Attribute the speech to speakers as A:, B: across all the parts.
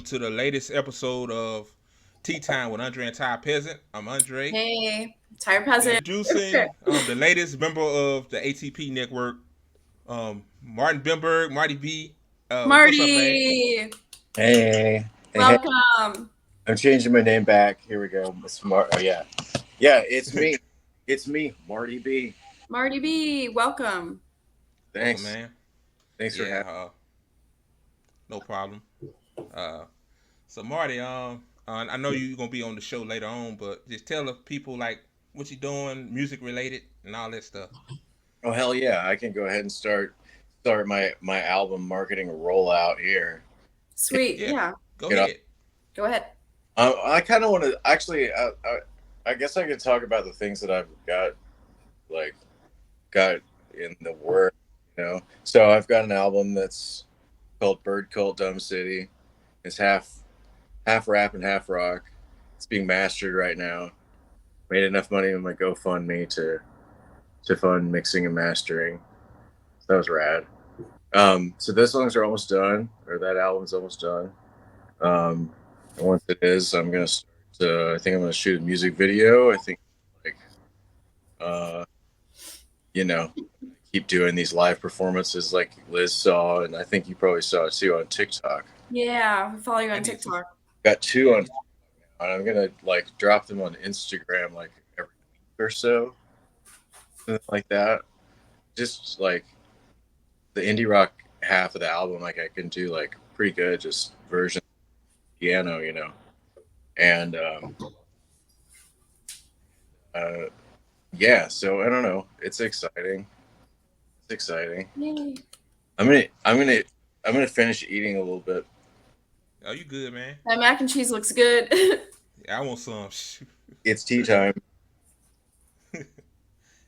A: to the latest episode of Tea Time with Andre and Ty Peasant. I'm Andre.
B: Hey, Tire
A: And
B: Peasant.
A: introducing the latest member of the ATP network, Martin Bimberg, Marty B. What's up, man?
B: Marty.
C: Hey.
B: Welcome.
C: I'm changing my name back. Here we go. It's Oh, yeah. Yeah, it's me. It's me, Marty B.
B: Marty B. Welcome.
A: Welcome,
C: Thanks.
A: man.
C: Thanks for
A: Yeah,
C: having
A: no problem. Uh, so Marty, I know you're gonna be on the show later on, but just tell the people like what you doing, music related, and all that stuff.
C: Oh, hell yeah. I can go ahead and start my album marketing rollout here.
B: Sweet.
A: Yeah,
B: Yeah.
A: go
C: You know,
A: ahead.
B: Go ahead.
C: I kind of want to actually. I guess I could talk about the things that I've like, got in the work. So I've got an album that's called Bird Cult Dumb City. It's half rap and half rock. It's being mastered right now. Made enough money on my GoFundMe to fund mixing and mastering. So that was rad. So those songs are almost done, or that album's almost done. And once it is, I'm gonna start. I think I'm gonna shoot a music video. I think like, uh, you know, keep doing these live performances like Liz saw, and I think you probably saw it too on TikTok.
B: Yeah. We follow you
A: I
B: on
A: did too.
B: TikTok.
C: Got two
A: Yeah,
C: on, and I'm gonna like drop them on Instagram like every week or so, something like that. Just like the indie rock half of the album, like I can do like pretty good, just version piano. And uh, yeah, so I don't know. It's exciting. It's exciting.
B: Yay.
C: I'm gonna finish eating a little bit.
A: oh, you good, man?
B: That mac and cheese looks good.
A: Yeah, I want some.
C: It's tea time.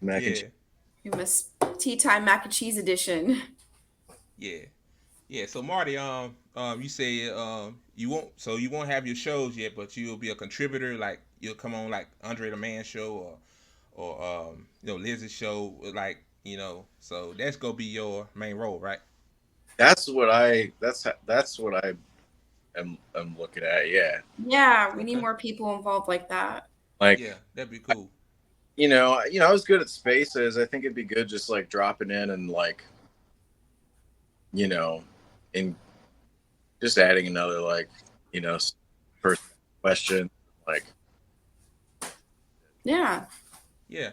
C: Mac and cheese.
A: Yeah,
B: You miss tea time mac and cheese edition.
A: yeah, yeah. So Marty, you say you won't have your shows yet, but you'll be a contributor. Like you'll come on like Andre the Man show or Liz's show. Like so that's gonna be your main role, right?
C: That's what I am looking at. Yeah,
B: Yeah. We need
A: Okay.
B: more people involved like that.
C: like
A: Yeah, that'd be cool.
C: I was good at spaces. I think it'd be good just like dropping in and like you know, in just adding another like you know first question like
B: Yeah.
A: Yeah,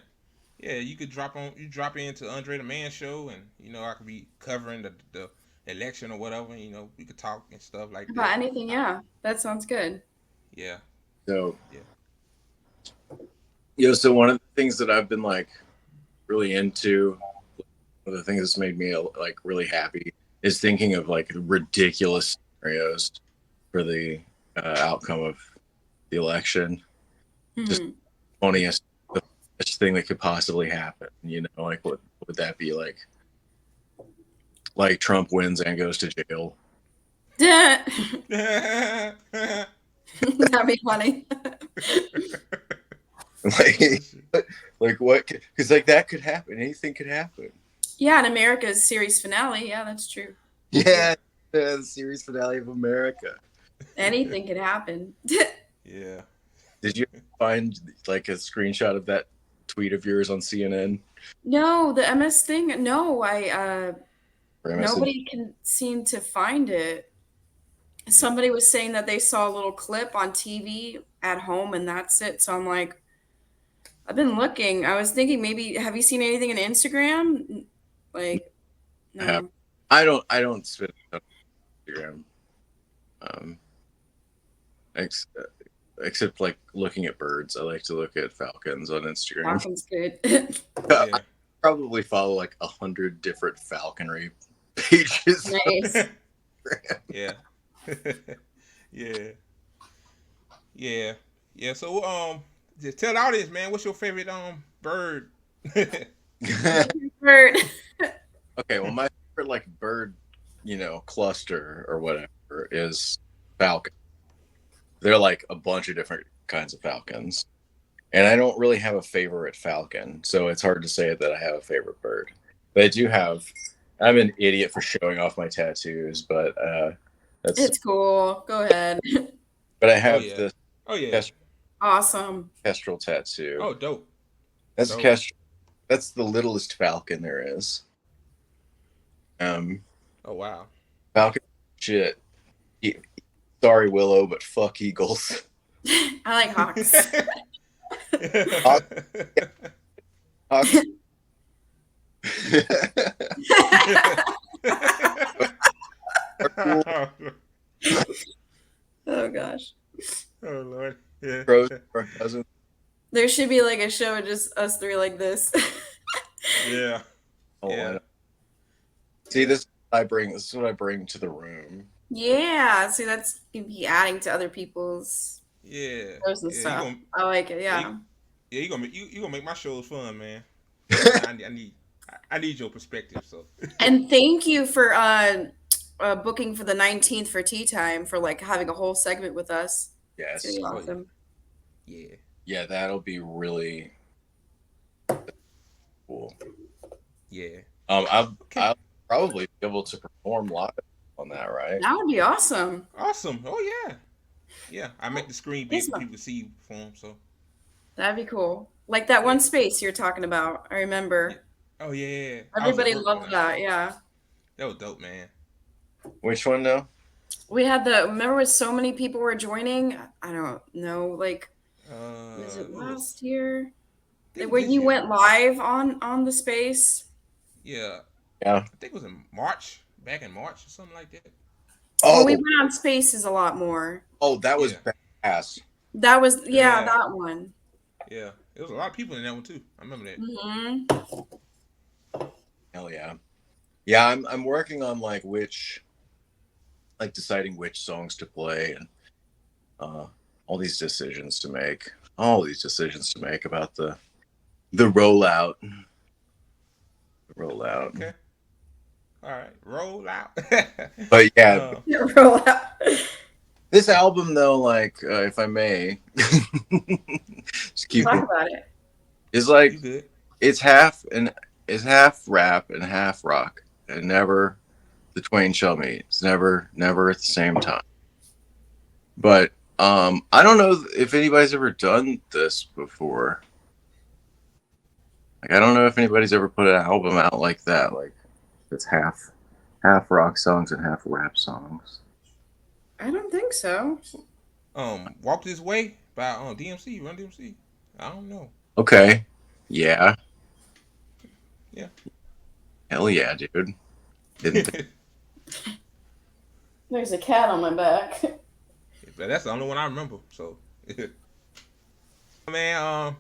A: yeah. You drop into Andre the Man show, and I could be covering the election or whatever. We could talk and stuff like
B: About
A: that.
B: anything. Yeah. That sounds good.
A: Yeah,
C: so.
A: yeah.
C: So one of the things that I've been like really into, one of the things that's made me like really happy is thinking of like ridiculous scenarios for the outcome of the election. Just
B: Hmm.
C: funniest, the best thing that could possibly happen. Like what would that be like? Like Trump wins and goes to jail.
B: That'd be funny.
C: Like, like what? Because like that could happen. Anything could happen.
B: Yeah, in America's series finale. Yeah, that's true.
C: Yeah, the series finale of America.
B: Anything could happen.
A: Yeah.
C: Did you find like a screenshot of that tweet of yours on CNN
B: No, the MS thing. No, I
C: or MSN?
B: nobody can seem to find it. Somebody was saying that they saw a little clip on TV at home and that's it. So I'm like, I've been looking. I was thinking maybe have you seen anything on Instagram? Like,
C: I have.
B: no.
C: I don't spend on Instagram, um, ex- except like looking at birds. I like to look at falcons on Instagram.
B: Falcon's good.
C: I
A: Yeah.
C: probably follow like 100 different falconry pages.
B: Nice.
A: Yeah. Yeah. Yeah. Yeah. So just tell the audience, man, what's your favorite bird?
B: Bird.
C: Okay, well, my favorite like bird, cluster or whatever is falcon. They're like a bunch of different kinds of falcons. And I don't really have a favorite falcon, so it's hard to say that I have a favorite bird. But I'm an idiot for showing off my tattoos, but That's
B: It's cool. Go ahead.
C: but I
A: Oh
C: have
A: yeah.
C: this
A: Oh yeah.
C: kestrel,
B: Awesome.
C: kestrel tattoo.
A: Oh dope.
C: That's a
A: Dope.
C: kestrel. That's the littlest falcon there is.
A: Oh wow.
C: Falcon shit. E- Sorry, Willow, but fuck eagles.
B: I like hawks.
C: Hawks, Hawks. Are cool.
B: Oh gosh.
A: Oh Lord. Yeah.
C: Crows are cousins.
B: There should be like a show of just us three like this.
A: Yeah.
C: Oh, I
A: Yeah.
C: know. See, this is what I bring. This is what I bring to the room.
B: Yeah. See, that's you'd be adding to other people's
A: Yeah.
B: shows and
A: Yeah. You
B: stuff.
A: gonna
B: I like it.
A: yeah,
B: Yeah.
A: you gonna make you gonna make my shows fun, man. I need your perspective. So
B: And thank you for booking for the 19th for tea time for like having a whole segment with us. It's
C: Yes.
B: gonna be
A: Oh, yeah.
B: awesome.
A: yeah.
C: Yeah, that'll be really cool.
A: Yeah.
C: I'll
A: Okay.
C: I'll probably be able to perform live on that, right?
B: That would be awesome.
A: Awesome. Oh yeah. Yeah. I make the screen big
B: Here's
A: for
B: my-
A: people to see from. So
B: That'd be cool. Like that
A: yeah.
B: one space you're talking about. I remember.
A: Oh yeah. I was at
B: Everybody
A: work on
B: loved
A: that.
B: that. Yeah.
A: That was dope, man.
C: Which one now?
B: We had remember when so many people were joining? I don't know, like was it
A: It was
B: last year?
A: think
B: Where
A: this
B: you
A: year.
B: went live on the space?
A: Yeah.
C: Yeah.
A: I think it was in March. Back in March or something like that.
B: Well, we
C: Oh,
B: went on spaces a lot more.
C: that was
A: Yeah.
C: badass.
B: That was
A: Yeah.
B: that one.
A: Yeah. There was a lot of people in that one too. I remember that.
C: Hell yeah. Yeah, I'm working on like deciding which songs to play and all these decisions to make. All these decisions to make about the rollout. The rollout.
A: Okay. All right. Roll out.
C: But yeah,
B: Roll out.
C: this album though, like if I may, just keep
B: Talk
C: it,
B: about it.
C: is like
A: You good?
C: it's half rap and half rock, and never the twain shall meet. It's never at the same time. But I don't know if anybody's ever done this before. Like I don't know if anybody's ever put an album out like that, like it's half rock songs and half rap songs.
B: I don't think so.
A: Walk This Way by DMC, Run DMC. I don't know.
C: Okay. Yeah.
A: Yeah.
C: Hell yeah, dude. Didn't think-
B: There's a cat on my back.
A: But that's the only one I remember. So, man,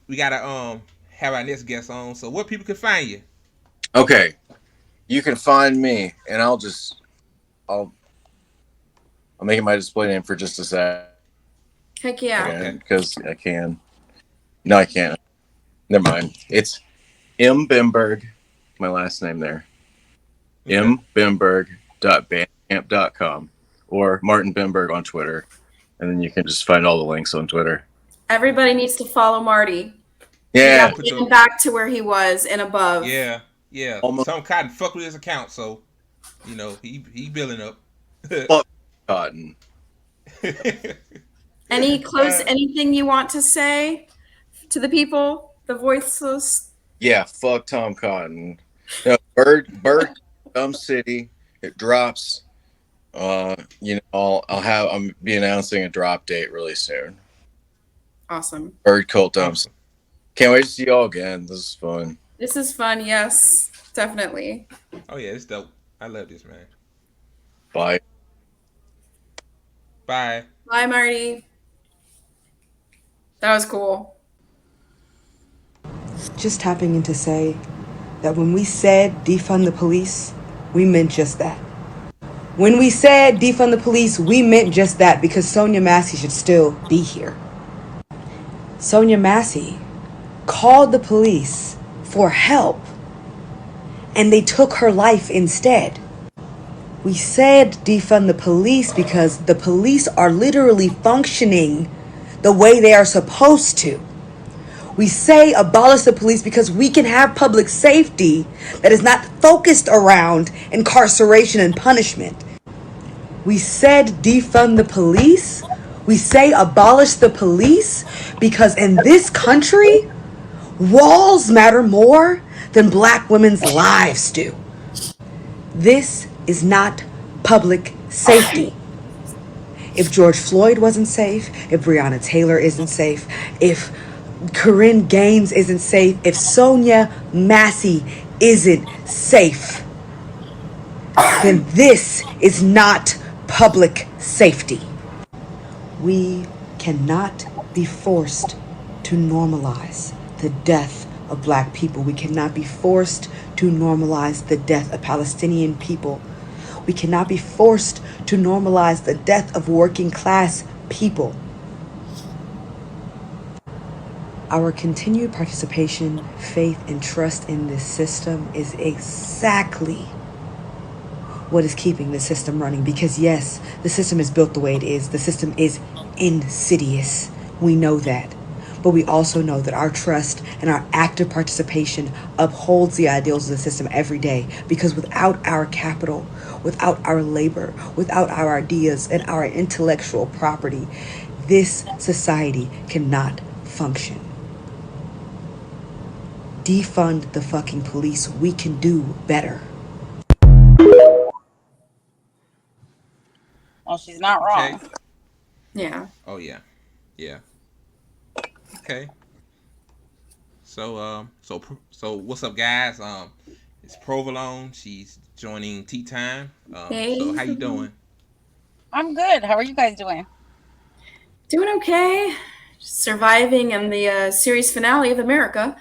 A: we gotta have our next guest on. So, where people can find you?
C: Okay. You can find me, and I'll make it my display name for just a second.
B: Heck yeah.
A: Okay.
C: Because I can. No, I can't. Never mind. It's M. Bimberg, my last name there.
A: Okay.
C: mbimberg.bandcamp.com or Martin Bimberg on Twitter. And then you can just find all the links on Twitter.
B: Everybody needs to follow Marty.
C: Yeah.
B: Get him back to where he was and above.
A: Yeah.
C: Almost.
A: Some cotton fuck with his account, so he building up.
C: Fuck Cotton.
B: Anything you want to say to the people, the voiceless?
C: Yeah, fuck Tom Cotton. No, Bird Dumb City. It drops. I'll be announcing a drop date really soon.
B: Awesome.
C: Bird Cult Dumb City. Can't wait to see y'all again. This is fun.
B: This is fun. Yes, definitely.
A: Oh yeah, it's dope. I love this, man.
C: Bye.
A: Bye.
B: Bye, Marty. That was cool.
D: Just tapping in to say that when we said defund the police, we meant just that. When we said defund the police, we meant just that because Sonia Massey should still be here. Sonia Massey called the police for help, and they took her life instead. We said defund the police because the police are literally functioning the way they are supposed to. We say abolish the police because we can have public safety that is not focused around incarceration and punishment. We said defund the police. We say abolish the police because in this country, walls matter more than black women's lives do. This is not public safety. If George Floyd wasn't safe, if Breonna Taylor isn't safe, if Corinne Gaines isn't safe, if Sonia Massey isn't safe, then this is not public safety. We cannot be forced to normalize the death of black people. We cannot be forced to normalize the death of Palestinian people. We cannot be forced to normalize the death of working class people. Our continued participation, faith, and trust in this system is exactly what is keeping the system running. Because yes, the system is built the way it is. The system is insidious. We know that. But we also know that our trust and our active participation upholds the ideals of the system every day. Because without our capital, without our labor, without our ideas and our intellectual property, this society cannot function. Defund the fucking police. We can do better.
E: Well, she's not
A: Okay.
E: wrong.
B: Yeah.
A: Oh yeah. Yeah. Okay. So what's up, guys? It's Provolone. She's joining Tea Time. So
B: Hey.
A: how you doing?
E: I'm good. How are you guys doing?
B: Doing okay. Surviving in the series finale of America.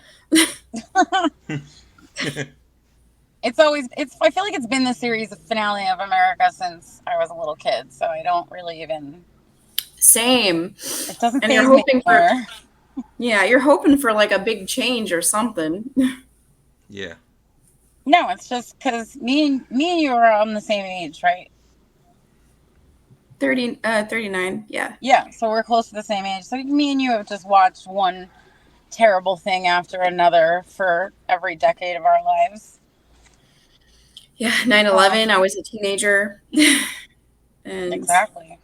E: I feel like it's been the series finale of America since I was a little kid, so I don't really even,
B: Same.
E: it doesn't
B: And you're
E: faze me
B: hoping for,
E: anymore.
B: yeah, you're hoping for like a big change or something.
A: Yeah.
E: No, it's just because me and you are on the same age, right?
B: 39. Yeah.
E: Yeah, so we're close to the same age. So me and you have just watched one terrible thing after another for every decade of our lives.
B: Yeah. 9/11. I was a teenager. And
E: Exactly.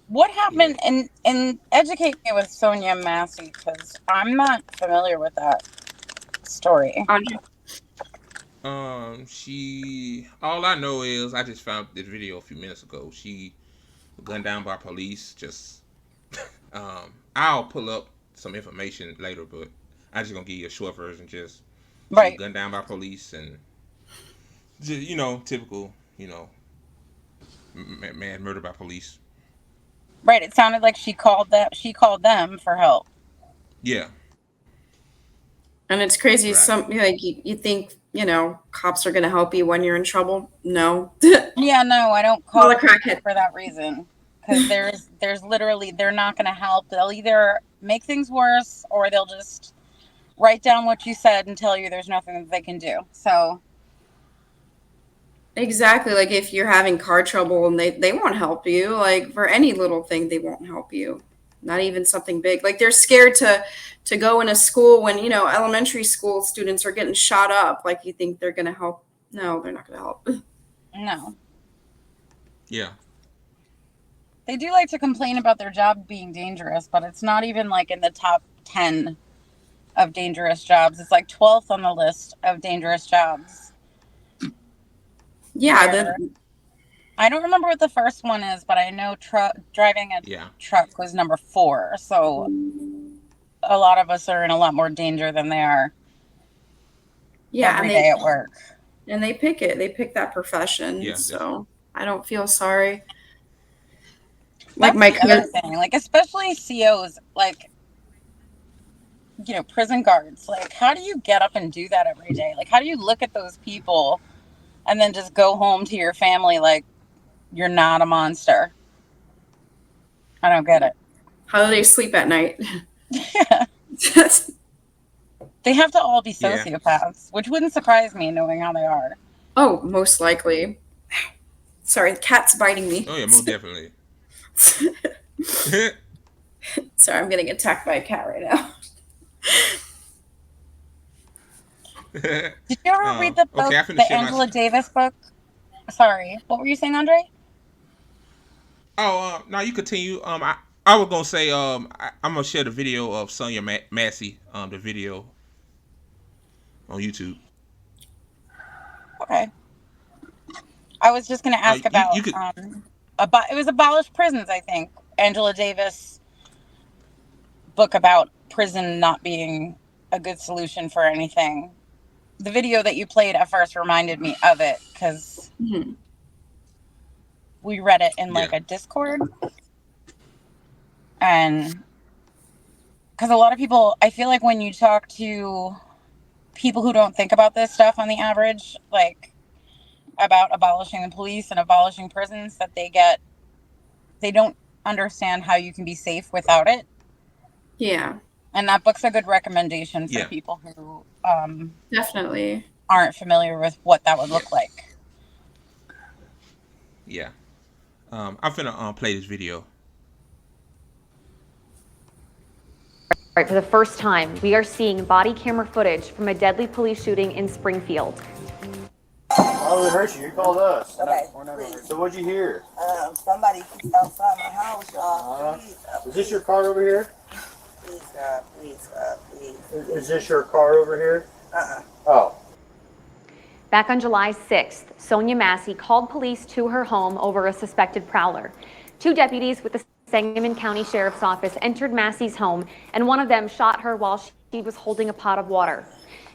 E: What happened? And educate me with Sonia Massey, because I'm not familiar with that story.
A: She. All I know is I just found this video a few minutes ago. She was gunned down by police. Just. I'll pull up some information later, but I'm just gonna give you a short version. Just she was
E: Right.
A: gunned down by police and just, typical. Man murdered by police.
E: Right. It sounded like she called them for help.
A: Yeah.
B: And it's crazy.
A: Right.
B: Like you think, cops are going to help you when you're in trouble. No.
E: Yeah, no, I don't
B: Well,
E: call
B: a
E: them
B: crackhead.
E: for that reason. Because there's literally, they're not going to help. They'll either make things worse or they'll just write down what you said and tell you there's nothing that they can do. So
B: Exactly. Like if you're having car trouble and they won't help you, like for any little thing, they won't help you. Not even something big. Like they're scared to go in a school when, elementary school students are getting shot up. Like you think they're going to help. No, they're not going to help.
E: no.
A: Yeah.
E: They do like to complain about their job being dangerous, but it's not even like in the top 10 of dangerous jobs. It's like 12th on the list of dangerous jobs.
B: Yeah.
E: I don't remember what the first one is, but I know driving a truck was number 4. So a lot of us are in a lot more danger than they are every day at work.
B: And they pick it. They pick that profession.
A: Yeah,
B: so I don't feel sorry.
E: Like my other thing, like especially COs, like prison guards. Like, how do you get up and do that every day? Like, how do you look at those people and then just go home to your family like you're not a monster? I don't get it.
B: How do they sleep at night?
E: Yeah. They have to all be sociopaths, which wouldn't surprise me knowing how they are.
B: Oh, most likely. Sorry, the cat's biting me.
A: Oh yeah, most definitely.
B: Sorry, I'm getting attacked by a cat right now.
E: Did you ever read the book,
A: Okay, I finna
E: the
A: share my.
E: Angela Davis book? Sorry, what were you saying, Andre?
A: Oh, no, you continue. I was gonna say, I'm gonna share the video of Sonya Massey, the video on YouTube.
E: Okay. I was just going to ask
A: You
E: about,
A: could,
E: it was Abolished Prisons, I think. Angela Davis book about prison not being a good solution for anything. The video that you played at first reminded me of it because we read it in like
A: yeah,
E: a Discord. And because a lot of people, I feel like when you talk to people who don't think about this stuff on the average, like about abolishing the police and abolishing prisons, that they don't understand how you can be safe without it.
B: Yeah.
E: And that book's a good recommendation for
A: yeah,
E: people who
B: Definitely.
E: aren't familiar with what that would
A: yeah,
E: look like.
A: yeah. I'm finna play this video.
F: Right, for the first time, we are seeing body camera footage from a deadly police shooting in Springfield.
G: Oh, we hurt you. You called us.
H: Okay.
G: So what'd you hear?
H: Somebody outside my house, y'all. Please,
G: Is this your car over here?
H: please, please, please.
G: Is this your car over here?
H: Uh-uh.
G: Oh.
F: Back on July 6th, Sonya Massey called police to her home over a suspected prowler. Two deputies with the Sangamon County Sheriff's Office entered Massey's home, and one of them shot her while she was holding a pot of water.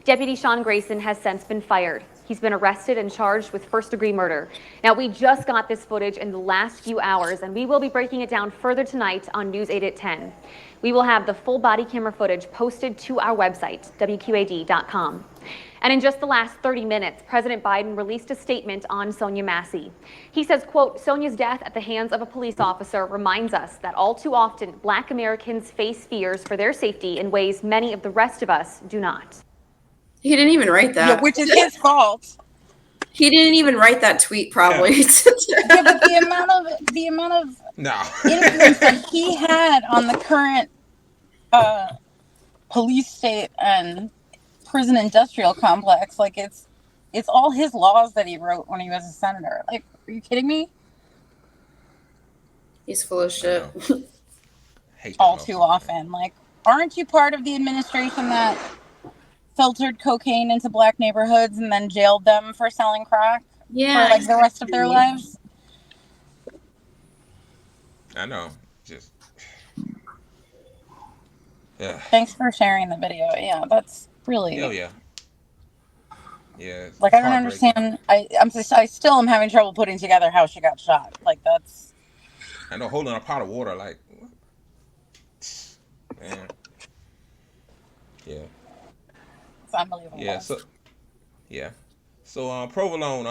F: Deputy Sean Grayson has since been fired. He's been arrested and charged with first-degree murder. Now, we just got this footage in the last few hours, and we will be breaking it down further tonight on News 8 at 10. We will have the full body camera footage posted to our website, WQAD.com. And in just the last 30 minutes, President Biden released a statement on Sonya Massey. He says, quote, Sonya's death at the hands of a police officer reminds us that all too often Black Americans face fears for their safety in ways many of the rest of us do not.
B: He didn't even write that.
E: Yeah, which is his fault.
B: He didn't even write that tweet, probably.
E: Yeah, but the amount of influence that he had on the current police state and prison industrial complex, like it's all his laws that he wrote when he was a senator. Like, are you kidding me?
B: He's full of shit.
E: All too often. Like, aren't you part of the administration that filtered cocaine into Black neighborhoods and then jailed them for selling crack for like the rest of their lives?
A: I know. Just yeah.
E: Thanks for sharing the video. Yeah, that's really.
A: Hell yeah. Yeah.
E: Like, I don't understand. I still am having trouble putting together how she got shot. Like, that's.
A: I know, holding a pot of water, like, what? Man. Yeah.
E: It's unbelievable.
A: Yeah. So provolone.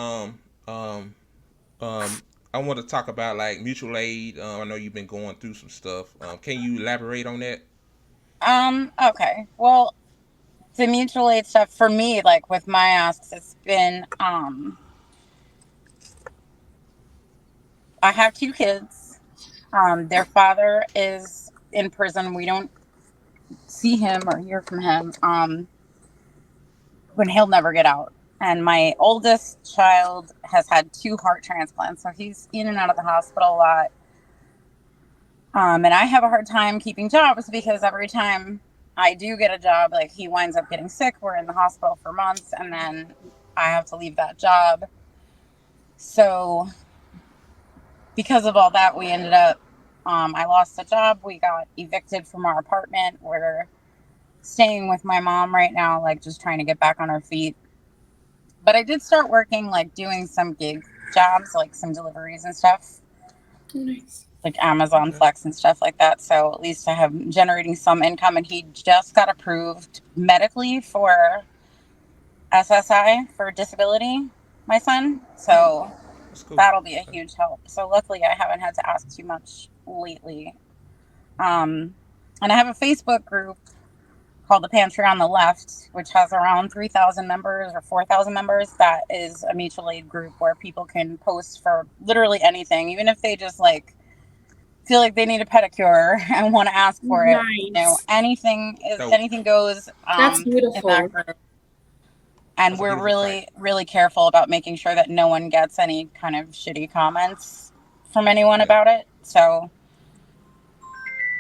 A: I want to talk about like mutual aid. I know you've been going through some stuff. Can you elaborate on that?
E: Okay. Well, the mutual aid stuff for me, like with my asks, it's been I have two kids. Their father is in prison. We don't see him or hear from him. When he'll never get out. And my oldest child has had 2 heart transplants, so he's in and out of the hospital a lot. And I have a hard time keeping jobs because every time I do get a job, like, he winds up getting sick. We're in the hospital for months, and then I have to leave that job. So because of all that, we ended up, I lost a job. We got evicted from our apartment. We're staying with my mom right now, like, just trying to get back on our feet. But I did start working, like, doing some gig jobs, like some deliveries and stuff.
B: Nice.
E: Like Amazon Flex and stuff like that. So at least I have generating some income. And he just got approved medically for SSI, for disability, my son. So cool. That'll be a huge help. So luckily I haven't had to ask too much lately. And I have a Facebook group called the Pantry on the Left, which has around 3,000 members or 4,000 members. That is a mutual aid group where people can post for literally anything, even if they just like feel like they need a pedicure and want to ask for it. You know, anything goes.
B: That's beautiful.
E: In that group. And
A: That's a
E: we're
A: beautiful
E: really,
A: fight.
E: really careful about making sure that no one gets any kind of shitty comments from anyone
A: Yeah.
E: about it. So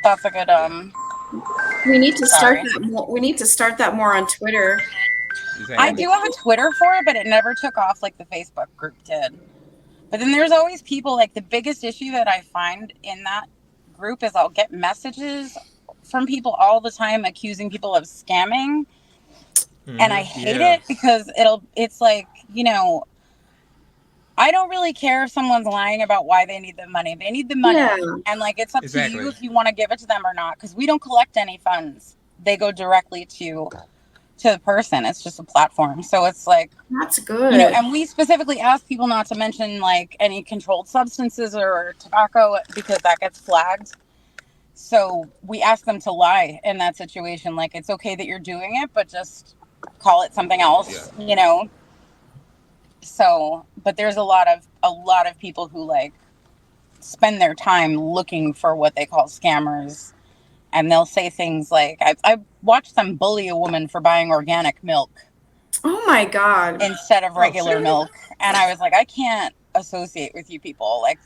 E: that's a good,
A: Yeah.
B: We need to start
E: sorry.
B: that more. We need to start that more on Twitter.
E: I
A: Exactly.
E: do have a Twitter for it, but it never took off like the Facebook group did. But then there's always people, like the biggest issue that I find in that group is I'll get messages from people all the time accusing people of scamming. And I hate
A: Yeah.
E: it because it's like, I don't really care if someone's lying about why they need the money. They need the
B: Yeah.
E: money. And like it's up to you
A: Exactly.
E: if you want to give it to them or not, because we don't collect any funds. They go directly to the person. It's just a platform. So it's like,
B: That's good.
E: and we specifically ask people not to mention like any controlled substances or tobacco because that gets flagged. So we ask them to lie in that situation. Like it's okay that you're doing it, but just call it something else,
A: Yeah.
E: So, but there's a lot of people who like spend their time looking for what they call scammers, and they'll say things like, I watched them bully a woman for buying organic milk
B: Oh my God.
E: instead of
A: Oh,
E: regular
A: serious?
E: milk. And I was like, I can't associate with you people. Like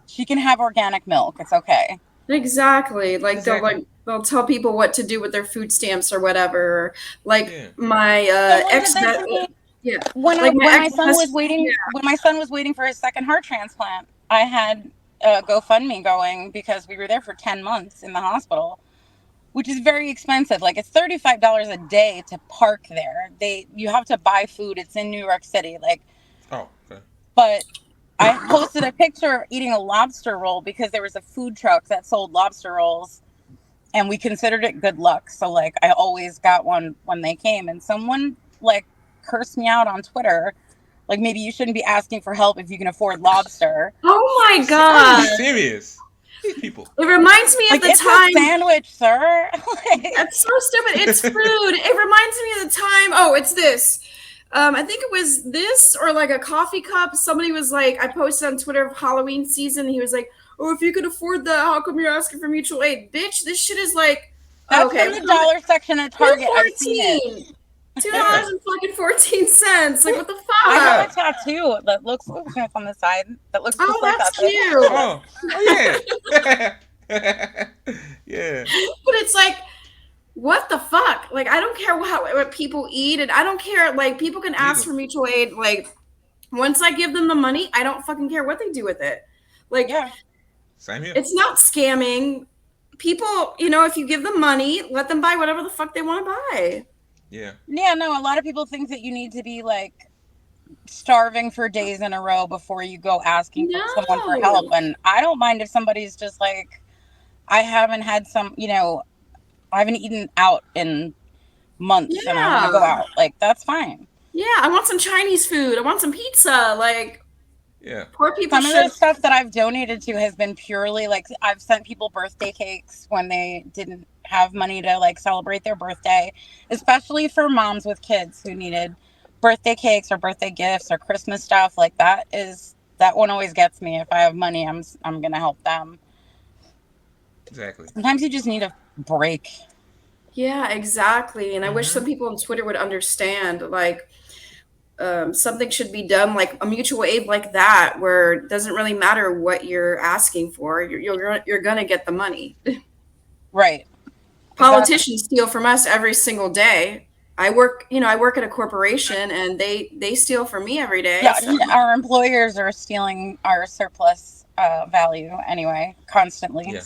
E: she can have organic milk. It's okay.
B: Exactly.
A: Exactly.
B: They'll tell people what to do with their food stamps or whatever. Like
A: Yeah.
B: my
E: Someone did
B: ex
E: that to me
B: yeah.
E: when
B: Like my
E: when
B: ex
E: my son was waiting when my son was waiting for his second heart transplant. I had a GoFundMe going because we were there for 10 months in the hospital, which is very expensive. Like it's $35 a day to park there. You have to buy food. It's in New York City. Like,
A: Oh, okay.
E: but I posted a picture eating a lobster roll because there was a food truck that sold lobster rolls, and we considered it good luck. So like I always got one when they came, and someone like cursed me out on Twitter. Like maybe you shouldn't be asking for help if you can afford lobster.
B: Oh my
A: Are you
B: God.
A: serious? These people.
B: It reminds me of
E: Like
B: the
E: it's a
B: time.
E: sandwich, sir. Like,
B: That's so stupid. It's food. It reminds me of the time. Oh, it's this. I think it was this or like a coffee cup. Somebody was like, I posted on Twitter of Halloween season. He was like, "Oh, if you could afford that, how come you're asking for mutual aid, bitch? This shit is like, oh,
E: that's
B: okay,
E: from the dollar section at Target. I've seen it.
B: $2.14, two
A: Yeah.
B: dollars and fucking 14 cents. Like, what the
E: I have a
B: fuck?
E: tattoo that looks on the side that looks just
B: Oh,
E: like
B: that's
E: that. That looks
B: cute.
E: cool.
A: Oh yeah. Yeah.
B: But it's like, what the fuck? Like, I don't care what people eat, and I don't care. Like, people can
A: Me
B: ask
A: either.
B: for mutual aid. Like, once I give them the money, I don't fucking care what they do with it. Like,
E: Yeah.
A: Same here.
B: it's not scamming. People, if you give them money, let them buy whatever the fuck they want to buy.
A: Yeah.
E: Yeah, no, a lot of people think that you need to be like starving for days in a row before you go asking for someone for help.
B: No.
E: And I don't mind if somebody's just like, I haven't had I haven't eaten out in months and I want to go
B: Yeah.
E: out. Like, that's fine.
B: Yeah. I want some Chinese food. I want some pizza. Like,
A: Yeah.
B: poor people
E: Some of the
B: should.
E: stuff that I've donated to has been purely like I've sent people birthday cakes when they didn't have money to like celebrate their birthday, especially for moms with kids who needed birthday cakes or birthday gifts or Christmas stuff. Like that one always gets me. If I have money, I'm going to help them.
A: Exactly.
E: Sometimes you just need a break.
B: Yeah, exactly. And I wish some people on Twitter would understand, like, something should be done, like a mutual aid like that, where it doesn't really matter what you're asking for. You're gonna get the money.
E: Right. Exactly.
B: Politicians steal from us every single day. I work at a corporation, and they steal from me every day.
E: Yeah,
B: So
E: our employers are stealing our surplus value anyway, constantly.
A: Yeah.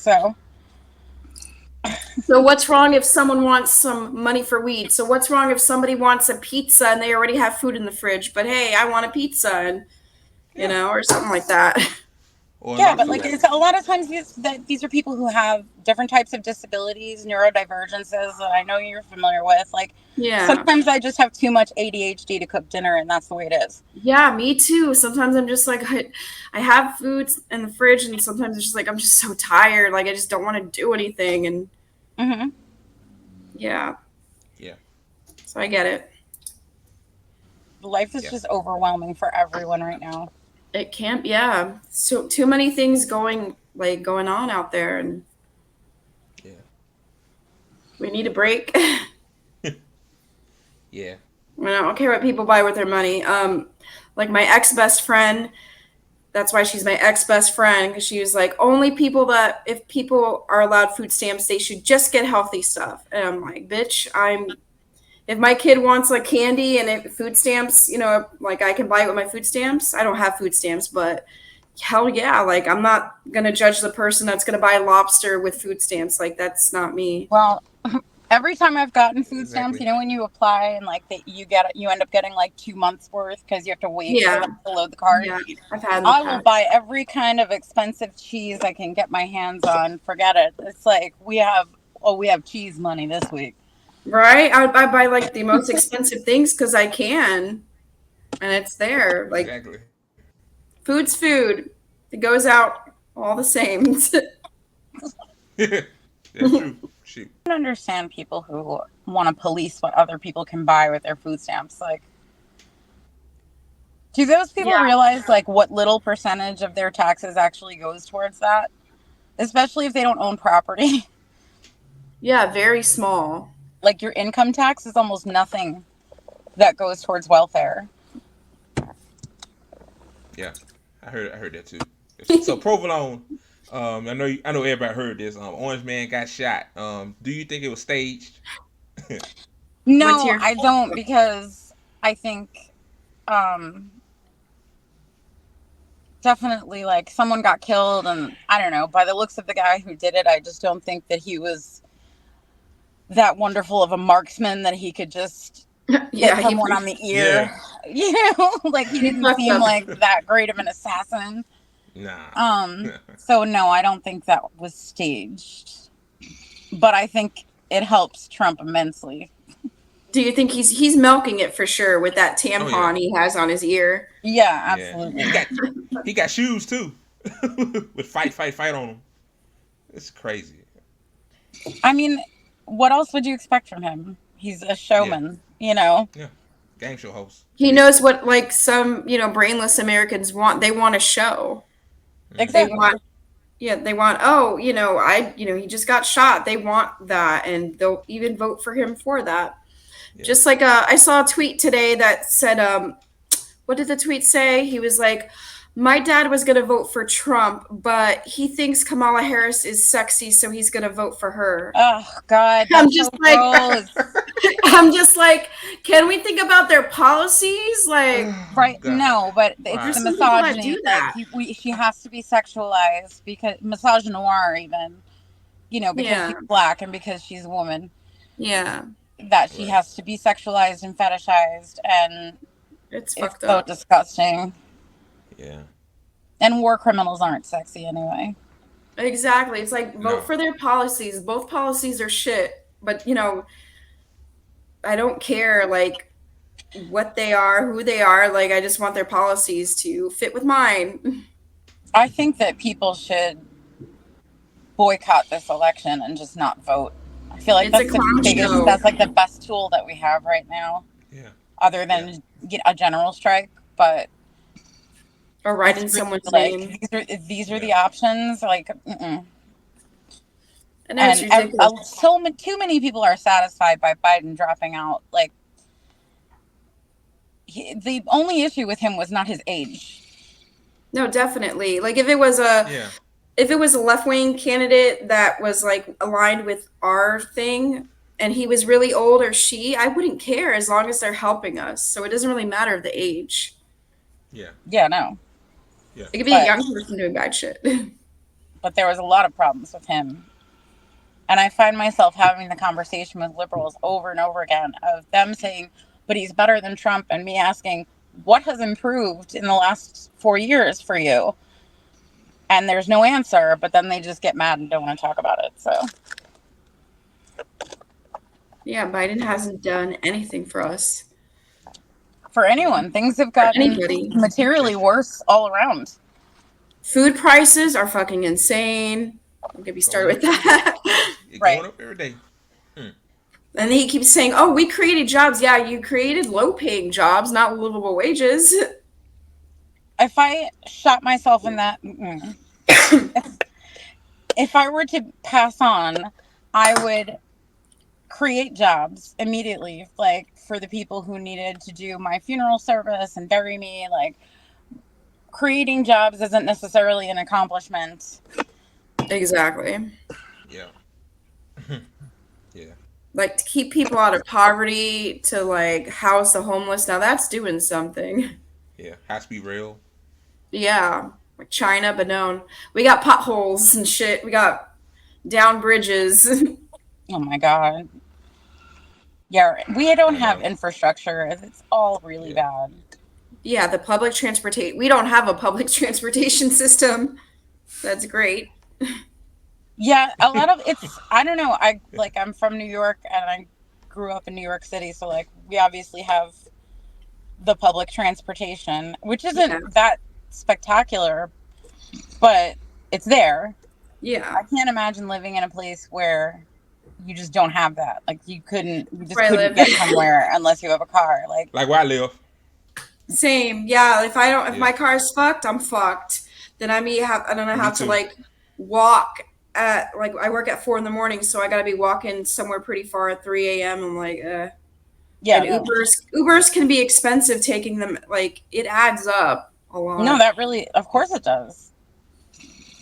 B: So what's wrong if someone wants some money for weed? So what's wrong if somebody wants a pizza and they already have food in the fridge, but hey, I want a pizza, and
A: Yeah.
B: or something like that.
A: Or
E: Yeah,
A: not
E: but
A: food.
E: like it's a lot of times these are people who have different types of disabilities, neurodivergences that I know you're familiar with. Like
B: Yeah.
E: sometimes I just have too much ADHD to cook dinner, and that's the way it is.
B: Yeah, me too. Sometimes I'm just like, I have food in the fridge, and sometimes it's just like I'm just so tired, like I just don't want to do anything, and yeah,
A: Yeah.
B: so I get it.
E: Life is
A: Yeah.
E: just overwhelming for everyone right now.
B: It can't, yeah. So too many things going on out there, and
A: Yeah.
B: we need a break.
A: Yeah.
B: I don't care what people buy with their money. Like my ex-best friend, that's why she's my ex-best friend, because she was like, only people that, if people are allowed food stamps, they should just get healthy stuff. And I'm like, bitch, if my kid wants like candy and food stamps, like I can buy it with my food stamps. I don't have food stamps, but hell yeah, like I'm not gonna judge the person that's gonna buy lobster with food stamps. Like that's not me.
E: Well, every time I've gotten food stamps,
A: Exactly.
E: when you apply and like you end up getting like 2 months worth because you have to wait for
B: Yeah,
E: them to load the card.
B: yeah, I've had in the
E: I will
B: past.
E: buy every kind of expensive cheese I can get my hands on. Forget it. It's like we have cheese money this week.
B: Right? I buy like the most expensive things because I can, and it's there. Like
A: Exactly.
B: food's food. It goes out all the same.
A: That's true. Shoot.
E: I don't understand people who want to police what other people can buy with their food stamps. Like, do those people
B: Yeah.
E: realize like what little percentage of their taxes actually goes towards that? Especially if they don't own property.
B: Yeah, very small.
E: Like your income tax is almost nothing that goes towards welfare.
A: Yeah, I heard that too. So provolone, I know everybody heard this. Orange Man got shot. Do you think it was staged?
E: No, I don't, because I think definitely like someone got killed, and I don't know, by the looks of the guy who did it, I just don't think that he was that wonderful of a marksman that he could just hit someone on the ear. Like he didn't seem like that great of an assassin.
A: Nah.
E: So no, I don't think that was staged. But I think it helps Trump immensely.
B: Do you think he's milking it for sure with that tampon he has on his ear?
E: Yeah, absolutely.
A: Yeah. He got shoes too. With fight on them. It's crazy.
E: I mean, what else would you expect from him? He's a showman,
A: Yeah. Game show host.
B: He knows what like some, brainless Americans want. They want a show.
E: Exactly.
B: They want, he just got shot. They want that, and they'll even vote for him for that. Yeah. Just like I saw a tweet today that said, what did the tweet say? He was like, my dad was going to vote for Trump, but he thinks Kamala Harris is sexy, so he's going to vote for her.
E: Oh, God.
B: I'm just like, can we think about their policies? Like,
E: right. No, but it's the misogyny. Like, she has to be sexualized because misogynoir even, because she's black and because she's a woman.
B: Yeah.
E: That she has to be sexualized and fetishized, and
B: it's fucked up.
E: So disgusting.
A: Yeah.
E: And war criminals aren't sexy anyway.
B: Exactly. It's like vote for their policies. Both policies are shit, but I don't care like what they are, who they are. Like I just want their policies to fit with mine.
E: I think that people should boycott this election and just not vote. I feel like that's like the best tool that we have right now.
A: Yeah.
E: Other than get a general strike, but
B: or write in someone's name.
E: These are the options. Like,
B: and
E: too many people are satisfied by Biden dropping out. Like, the only issue with him was not his age.
B: No, definitely. Like if it was a left-wing candidate that was like aligned with our thing and he was really old or I wouldn't care as long as they're helping us. So it doesn't really matter the age.
A: Yeah.
E: Yeah, no.
A: Yeah.
B: It could be a young person doing bad shit.
E: But there was a lot of problems with him. And I find myself having the conversation with liberals over and over again of them saying, but he's better than Trump, and me asking, what has improved in the last 4 years for you? And there's no answer, but then they just get mad and don't want to talk about it. So,
B: yeah, Biden hasn't done anything for us.
E: For anyone, things have gotten materially worse all around.
B: Food prices are fucking insane. Don't get me started with that.
A: Going up every day.
B: And he keeps saying, "Oh, we created jobs." Yeah, you created low-paying jobs, not livable wages.
E: If I shot myself in that, if I were to pass on, I would create jobs immediately, like for the people who needed to do my funeral service and bury me. Like, creating jobs isn't necessarily an accomplishment.
B: Exactly.
A: Yeah. Yeah.
B: Like, to keep people out of poverty, to like house the homeless. Now that's doing something.
A: Yeah. Has to be real.
B: Yeah, like China, but no, we got potholes and shit. We got down bridges.
E: Oh my God. Yeah, we don't
A: I
E: have
A: know.
E: infrastructure. It's all really
A: Yeah.
E: bad.
B: Yeah, the public transportation. We don't have a public transportation system. That's great.
E: Yeah, a lot of it's, I don't know. I'm from New York and I grew up in New York City. So like we obviously have the public transportation, which
B: Yeah.
E: isn't that spectacular, but it's there.
B: Yeah.
E: I can't imagine living in a place where you just don't have that. Like you just
B: Where I
E: couldn't
B: live.
E: get somewhere unless you have a car. Like
A: where I live.
B: Same. Yeah. If
A: Yeah.
B: my car's fucked, I'm fucked. Then I don't
A: Me
B: have to
A: too.
B: like walk at, like, I work at 4 a.m, so I gotta be walking somewhere pretty far at 3 a.m. I'm like,
E: yeah,
B: and Ubers can be expensive, taking them, like, it adds up a lot.
E: no, that really, of course it does.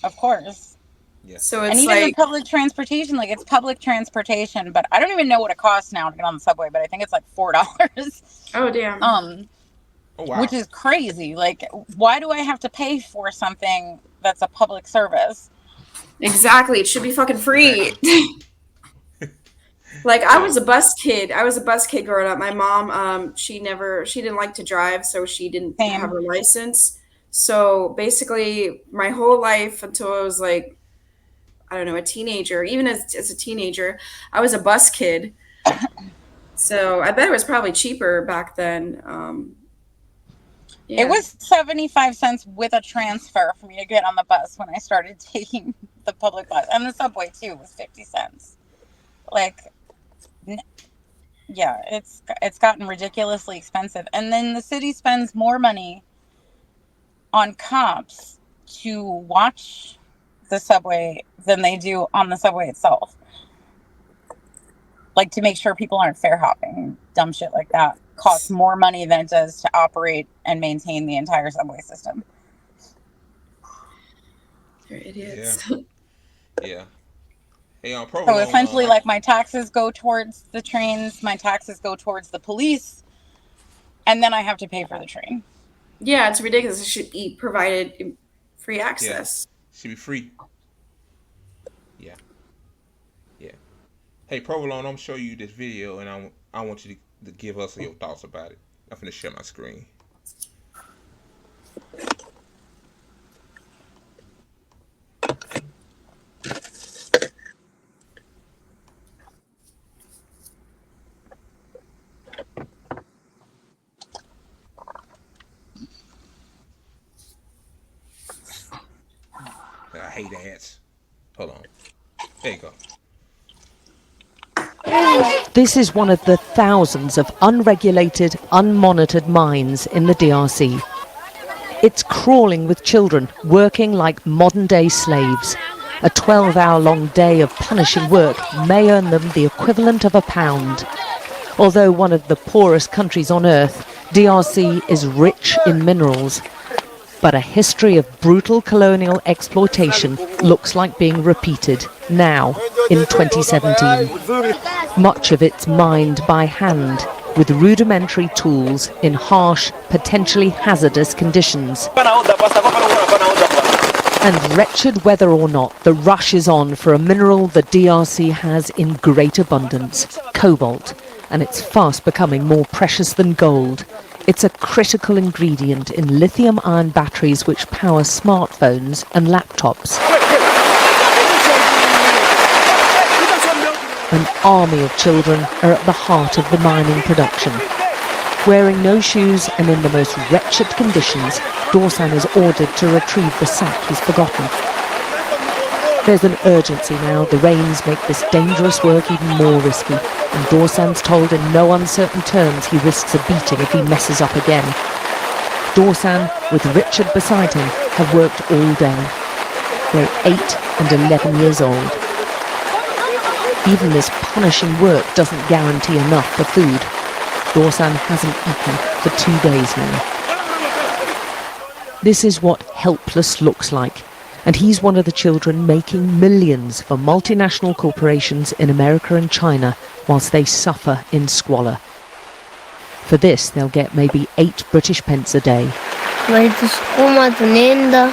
E: Of course.
A: Yeah.
B: So it's
E: and even
B: like,
E: the public transportation, like it's public transportation, but I don't even know what it costs now to get on the subway, but I think it's like $4.
B: oh damn.
A: Oh wow.
E: Which is crazy. Like, why do I have to pay for something that's a public service?
B: Exactly. It should be fucking free. Like, I was a bus kid. Growing up. My mom, she didn't like to drive, so she didn't
E: Same.
B: have her license. So basically, my whole life until I was like, I don't know, a teenager, even as a teenager, I was a bus kid. So I bet it was probably cheaper back then. Yeah.
E: It was 75 cents with a transfer for me to get on the bus when I started taking the public bus. And the subway, too, was 50 cents. Like, yeah, it's gotten ridiculously expensive. And then the city spends more money on cops to watch the subway than they do on the subway itself. Like, to make sure people aren't fare hopping, dumb shit like that costs more money than it does to operate and maintain the entire subway system.
B: They're idiots.
A: Yeah. Hey, Provolone,
E: So essentially, like, my taxes go towards the trains, my taxes go towards the police, and then I have to pay for the train.
B: Yeah, it's ridiculous. It should be provided free access.
A: Yeah. Should be free. Yeah. Yeah. Hey, Provolone, I'm gonna show you this video, and I want you to give us your thoughts about it. I'm gonna share my screen. I hate ads. Hold on. There you go.
I: This is one of the thousands of unregulated, unmonitored mines in the DRC. It's crawling with children, working like modern-day slaves. A 12-hour-long day of punishing work may earn them the equivalent of £1. Although one of the poorest countries on earth, DRC is rich in minerals. But a history of brutal colonial exploitation looks like being repeated now, in 2017. Much of it's mined by hand, with rudimentary tools in harsh, potentially hazardous conditions. And wretched whether or not, the rush is on for a mineral the DRC has in great abundance, cobalt, and it's fast becoming more precious than gold. It's a critical ingredient in lithium-ion batteries which power smartphones and laptops. An army of children are at the heart of the mining production. Wearing no shoes and in the most wretched conditions, Dorsan is ordered to retrieve the sack he's forgotten. There's an urgency now. The rains make this dangerous work even more risky, and Dorsan's told in no uncertain terms he risks a beating if he messes up again. Dorsan, with Richard beside him, have worked all day. They're 8 and 11 years old. Even this punishing work doesn't guarantee enough for food. Dorsan hasn't eaten for 2 days now. This is what helpless looks like, and he's one of the children making millions for multinational corporations in America and China whilst they suffer in squalor. For this, they'll get maybe 8 British pence a day.
J: Walitusukuma tunaenda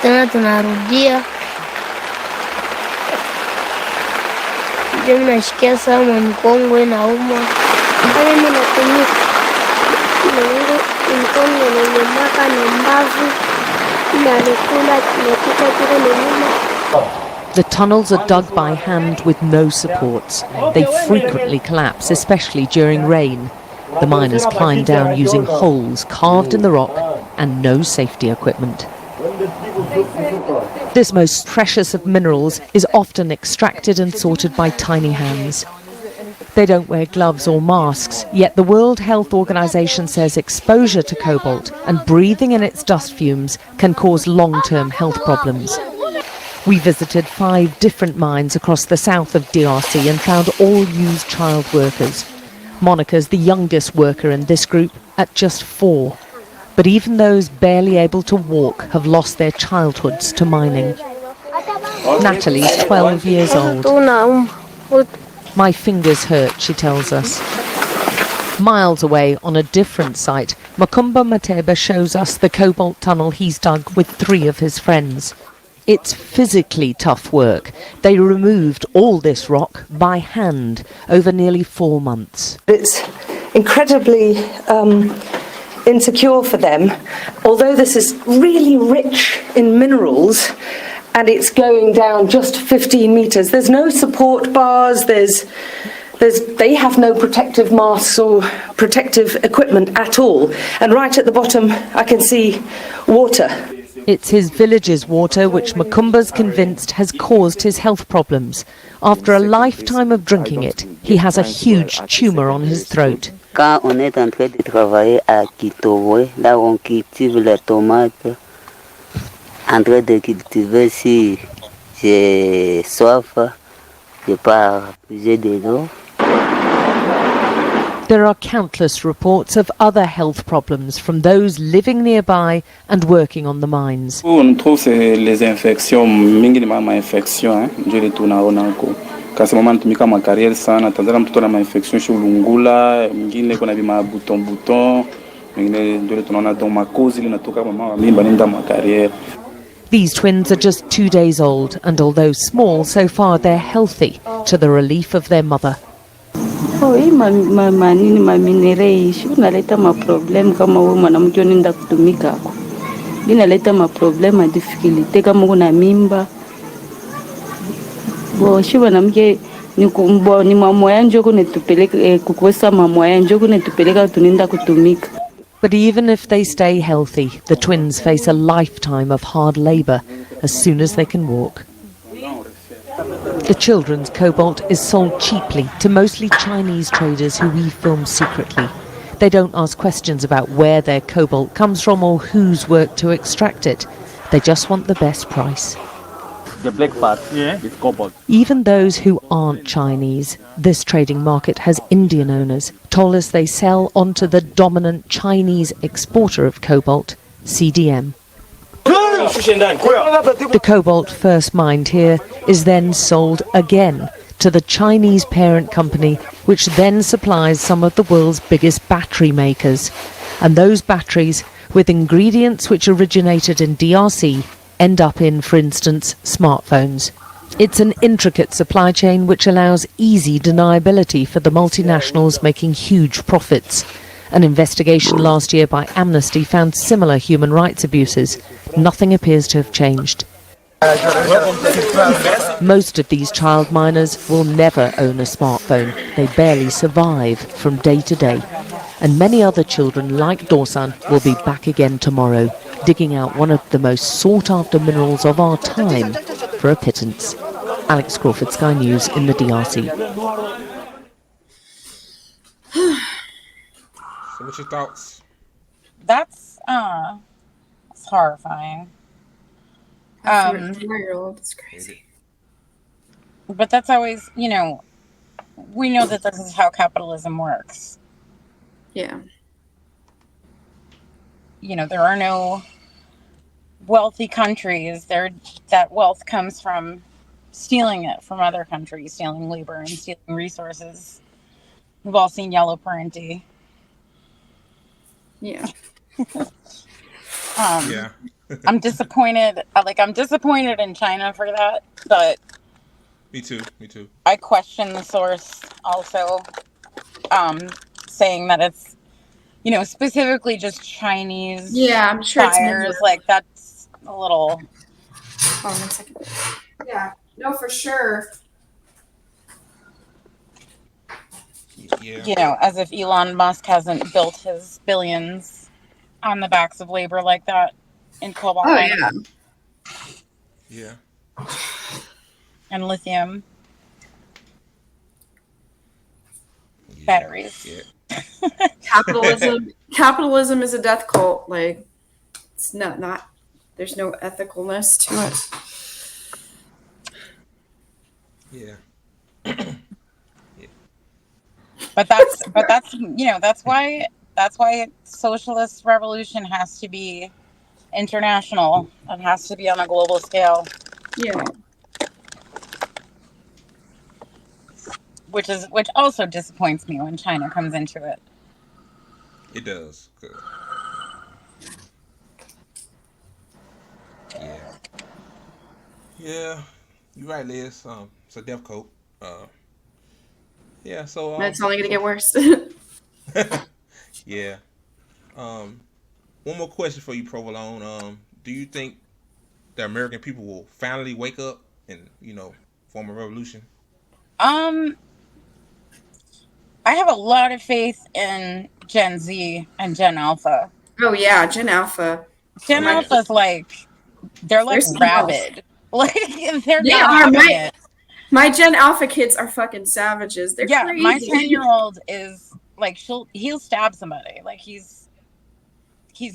J: tena tunarudia. Ndio nashikia sana mkongo inauma. Kama mimi natumia mkongo inaumaka na mbavu inakula tunapita kile nyuma.
I: The tunnels are dug by hand with no supports. They frequently collapse, especially during rain. The miners climb down using holes carved in the rock and no safety equipment. This most precious of minerals is often extracted and sorted by tiny hands. They don't wear gloves or masks, yet the World Health Organization says exposure to cobalt and breathing in its dust fumes can cause long-term health problems. We visited 5 different mines across the south of DRC and found all used child workers. Monica's the youngest worker in this group at just 4. But even those barely able to walk have lost their childhoods to mining. Natalie's 12 years old. My fingers hurt, she tells us. Miles away on a different site, Makumba Mateba shows us the cobalt tunnel he's dug with 3 of his friends. It's physically tough work. They removed all this rock by hand over nearly 4 months.
K: It's incredibly insecure for them, although this is really rich in minerals and it's going down just 15 meters. There's no support bars, they have no protective masks or protective equipment at all. And right at the bottom, I can see water.
I: It's his village's water which Makumba's convinced has caused his health problems. After a lifetime of drinking it, he has a huge tumour on his throat.
L: Quand on est en train de travailler à Kitowe, là on cultive les tomates, en train de cultiver, si j'ai soif, je pars puiser de l'eau.
I: There are countless reports of other health problems from those living nearby and working on the mines.
M: On trouve les infections, mingi ni mama infection, ndio ile tunaona huko. Kasi mama anatumika makariere sana, tanzania mtoto na infection shulungula, mwingine kuna bima buton, mwingine ndio tunaona donc makozi linatoka mama wa mimba nenda makariere.
I: These twins are just 2 days old, and although small, so far they're healthy, to the relief of their mother.
N: Hii maminere ishi unaleta maproblem kama wewe mwanamke unaenda kutumika huko. Inaleta maproblem difficulty kama una mimba. Bo shi mwanamke ni mama yangu kunetupeleka kukosa mama yangu kunetupeleka tunaenda kutumika.
I: But even if they stay healthy, the twins face a lifetime of hard labour as soon as they can walk. The children's cobalt is sold cheaply to mostly Chinese traders who we film secretly. They don't ask questions about where their cobalt comes from or who's worked to extract it. They just want the best price.
G: The black part is cobalt.
I: Even those who aren't Chinese, this trading market has Indian owners, told us they sell onto the dominant Chinese exporter of cobalt, CDM. The cobalt first mined here is then sold again to the Chinese parent company, which then supplies some of the world's biggest battery makers. And those batteries, with ingredients which originated in DRC, end up in, for instance, smartphones. It's an intricate supply chain which allows easy deniability for the multinationals making huge profits. An investigation last year by Amnesty found similar human rights abuses. Nothing appears to have changed. Most of these child miners will never own a smartphone. They barely survive from day to day. And many other children like Dorsan will be back again tomorrow, digging out one of the most sought-after minerals of our time for a pittance. Alex Crawford, Sky News in the DRC.
A: So what's your thoughts?
E: That's it's horrifying.
B: For a 4-year-old, it's crazy.
E: But that's always, we know that this is how capitalism works.
B: Yeah.
E: There are no wealthy countries. That wealth comes from stealing it from other countries, stealing labor and stealing resources. We've all seen Yellow Parenti.
B: Yeah.
A: Yeah.
E: I'm disappointed. I'm disappointed in China for that, but
A: Me too. Me too.
E: I question the source also, saying that it's, specifically just Chinese
B: Yeah, I'm sure it's
E: buyers. Like, that's a little.
B: Hold on 1 second. Yeah. No, for sure.
A: Yeah.
E: As if Elon Musk hasn't built his billions on the backs of labor like that in cobalt
B: Oh
E: mining.
A: Yeah.
E: And lithium batteries.
A: Yeah.
B: Capitalism is a death cult. Like, it's not there's no ethicalness to it.
A: Yeah.
E: But that's that's why socialist revolution has to be international. It has to be on a global scale.
B: Yeah.
E: Which also disappoints me when China comes into it.
A: It does. Yeah. Yeah. You're right, Liz. It's a death coat. Yeah. So.
B: It's only gonna get worse.
A: Yeah. One more question for you, Provolone. Do you think the American people will finally wake up and form a revolution?
E: I have a lot of faith in Gen Z and Gen Alpha.
B: Oh yeah, Gen Alpha.
E: Gen Alpha's they're rabid. They're
B: they
E: not
B: are
E: having it.
B: My Gen Alpha kids are fucking savages. They're crazy.
E: My 10-year-old is he'll stab somebody. He's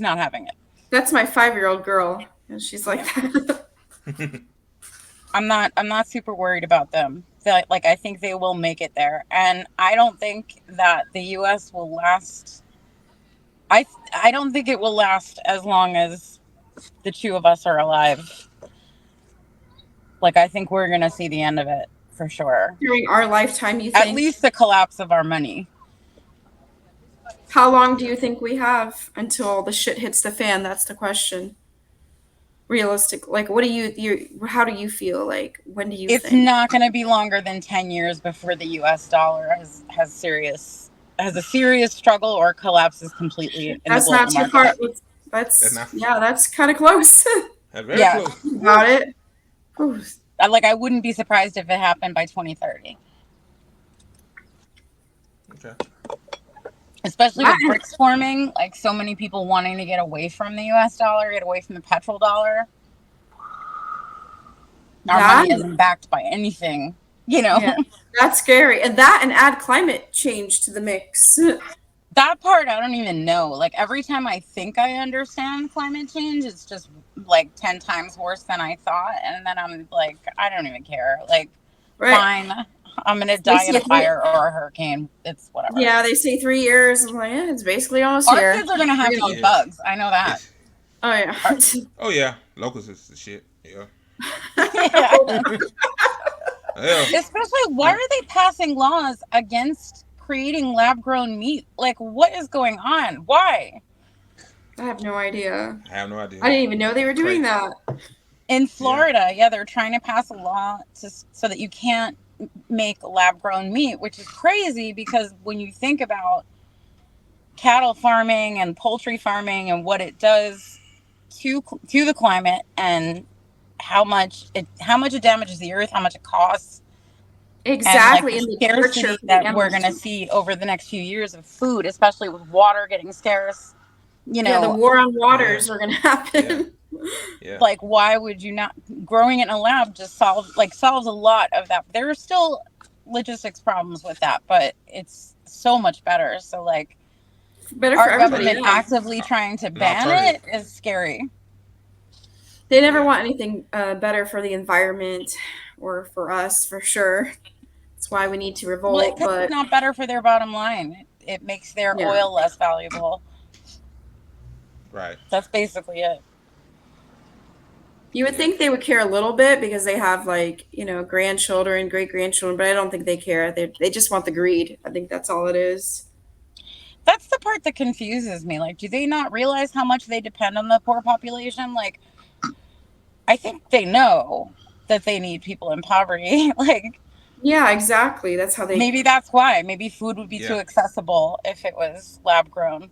E: not having it.
B: That's my 5-year-old girl, and she's like that.
E: I'm not super worried about them. I think they will make it there, and I don't think that the U.S. will last. I don't think it will last as long as the two of us are alive. I think we're gonna see the end of it for sure.
B: During our lifetime, you think?
E: At least the collapse of our money.
B: How long do you think we have until the shit hits the fan? That's the question. Realistic, what do you how do you feel? When do you
E: think? It's not going to be longer than 10 years before the US dollar has a serious struggle or collapses completely in
B: that's
E: the global
B: not too
E: market.
B: far. That's kind of close.
A: That's very close.
B: About it.
E: I wouldn't be surprised if it happened by 2030.
A: Okay.
E: Especially with BRICS forming, so many people wanting to get away from the US dollar, get away from the petrol dollar. Our money isn't backed by anything,
B: Yeah, that's scary. And add climate change to the mix.
E: That part I don't even know. Every time I think I understand climate change, it's just 10 times worse than I thought. And then I'm I don't even care. Fine. I'm gonna die in a fire or a hurricane. It's whatever.
B: Yeah, they say 3 years. I'm like, it's basically almost
E: Our
B: here.
E: kids are gonna have to eat bugs. I know that.
B: Oh yeah.
A: Oh yeah, locusts is the shit. Yeah.
E: Especially, why are they passing laws against creating lab-grown meat? What is going on? Why?
B: I have no idea.
A: I didn't
B: even know they were doing that.
E: In Florida, they're trying to pass a law so that you can't make lab-grown meat, which is crazy because when you think about cattle farming and poultry farming and what it does to the climate and how much it damages the earth, how much it costs.
B: Exactly.
E: And the scarcity that we're going to see over the next few years of food, especially with water getting scarce.
B: The war on waters are going to happen.
A: Yeah.
E: Why would you not? Growing it in a lab just solves a lot of that. There are still logistics problems with that, but it's so much better. So
B: better
E: our
B: for everybody.
E: Government actively trying to ban it is scary.
B: They never want anything better for the environment or for us for sure. That's why we need to
E: Well,
B: revolt.
E: because
B: But
E: it's not better for their bottom line. It makes their
B: Yeah.
E: oil less valuable.
A: Right.
E: That's basically it.
B: You would think they would care a little bit because they have like, grandchildren, great grandchildren, but I don't think they care. They just want the greed. I think that's all it is.
E: That's the part that confuses me. Like, do they not realize how much they depend on the poor population? Like, I think they know that they need people in poverty. Like,
B: yeah, exactly. That's how they.
E: Maybe that's why. Maybe food would be too accessible if it was lab grown.